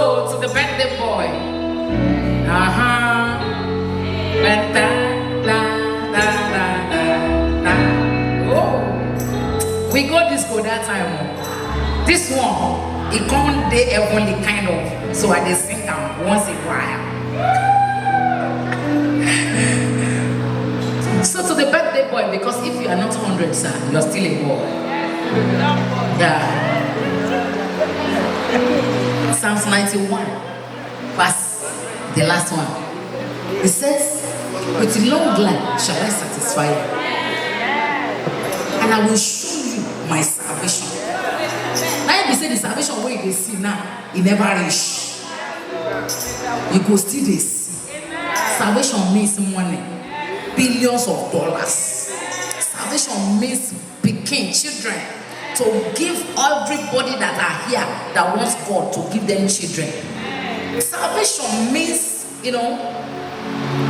So, to the birthday boy. Oh, we got this go that time. This one, it can't day only kind of. So I just sing them once in a while. So to the birthday boy, because if you are not 100, sir, you are still a boy. Yeah. Psalms 91, verse the last one. It says, with long life shall I satisfy you, and I will show you my salvation. Now you say the salvation where you see now, it never reach. You go still this. Salvation means money, billions of dollars. Salvation means picking children, to give everybody that are here that wants God to give them children. Salvation means,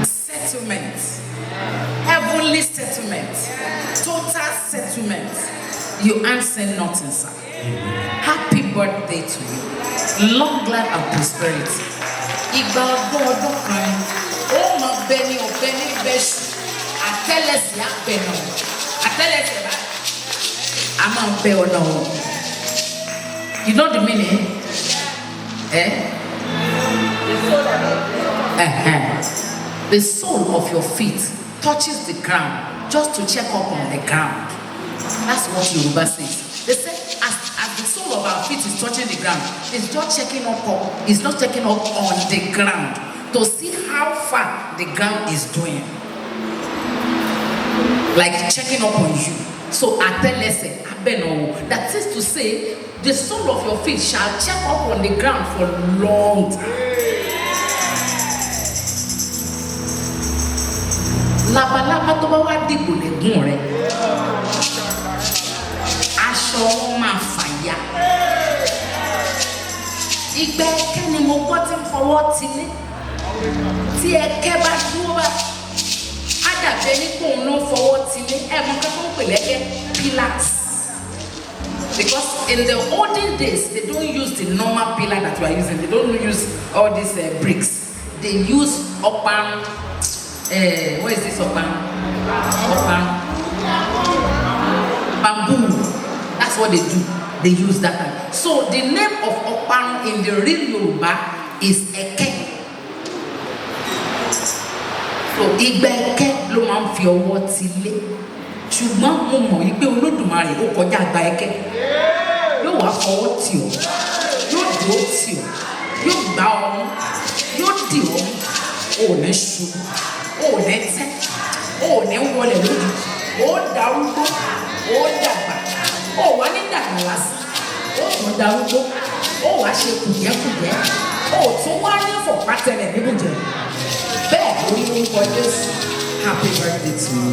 settlement, heavenly settlement, total settlement. You answer nothing, sir. Happy birthday to you. Long life and prosperity. Oh my Benny, oh Benny Besh. I tell us ya Benny. I tell us that I'm on pay or no. You know the meaning? The sole of your feet touches the ground just to check up on the ground. That's what Yoruba says. They say as the sole of our feet is touching the ground, it's just checking up it's not checking up on the ground to see how far the ground is doing. Like checking up on you. So atelese abeno, that is to say, the sole of your feet shall check up on the ground for long time. Labalaba tó bá wá dìbò lẹ́gùn rẹ̀, aṣọ wọn máa fàya. Ìgbẹ́ ẹ̀kẹ́ ni mo gbọ́ tí ń fọwọ́ tilé. Tí ẹ̀kẹ́ bá dúró bá, á dàbí ẹni pé òun ló ń fọwọ́ tilé. Ẹ̀mọ́ kẹ́kọ̀ọ́ ń pè lẹ́kẹ́ pillars. Because in the olden days, they don't use the normal pillar that we are using. They don't use all these bricks. They use opan. What is this opan? Opan. Bamboo. That's what they do. They use that. So the name of opan in the real Yoruba is eke. So igbe eke ló máa ń fi ọwọ́ tilé. Ṣùgbọ́n mo mọ̀ wípé Olódùmarè ó kọjá àgbà ẹ̀kẹ́. Yóò wá fọwọ́ tì ọ́, yóò dúró tì ọ́, yóò gbá ọmú, yóò dì ọmú. Ó ní ṣubú, ó ní tẹ́, ó ní wọlé lójú, ó darúgbó, ó dàgbà, ó wá ní dàgbà lásán, ó tún darúgbó, ó wá ṣe kùjẹ́kùjẹ́, ó tún wá ní fọ̀pátẹ́lẹ̀ níbùjẹ́. Bẹ́ẹ̀ ló ní orúkọ Jésù. Happy birthday to you.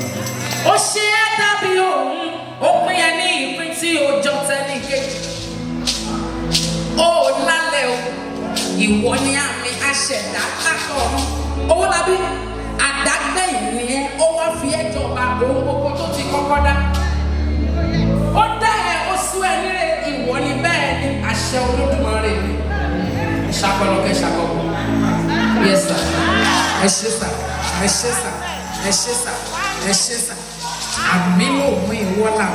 Ó ṣe é dàbí òun, ó pín ẹ ní ìpín tí ó jọ tẹ́lẹ̀ kejì. Ó lálẹ́ o, ìwọ ni àmì aṣẹ̀dá lákọ̀ ọ̀run. Owolabi, àdágbẹ̀yìn ni ẹ, ó wá fi ẹ́ jọba ohun gbogbo tó ti kọ́kọ́ dá. Ó dá ẹ, ó sún ẹ nílé, ìwọ ni bẹ́ẹ̀ ni àṣẹ Olódùmarè ni. Ṣàkọlọ́kẹ́ ṣàkọlọ́. Yes sir, ẹ ṣé sir, ẹ ṣé sir. Ẹ ṣé sà, ẹ ṣé sà. Àmì òun ìwọ́lá,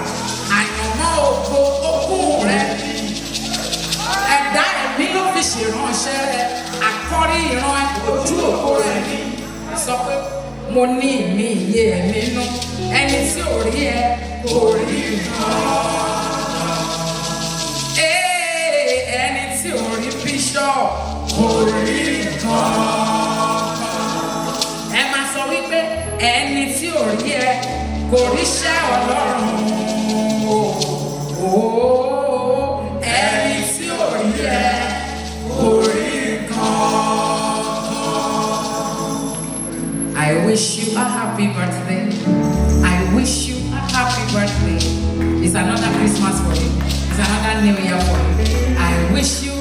àyànmọ́ ògo ogún rẹ̀. Ẹ̀dá ẹ̀mí ló fi ṣèránṣẹ́ rẹ̀, àkọ́rí ìran ojú òkú rẹ̀ ni. Sọ pé mo ní ìmí ìyè ẹ̀mí inú, ẹni tí ò rí ẹ kò rí nǹkan. Ẹni tí ò rí bíṣọ̀ kò rí nǹkan. Ẹni tí ò rí ẹ kò ríṣẹ́ Ọlọ́run. Ẹni tí ò rí ẹ kò rí nǹkan. I wish you a happy birthday. I wish you a happy birthday. It's another Christmas for you. It's another New Year for you. I wish you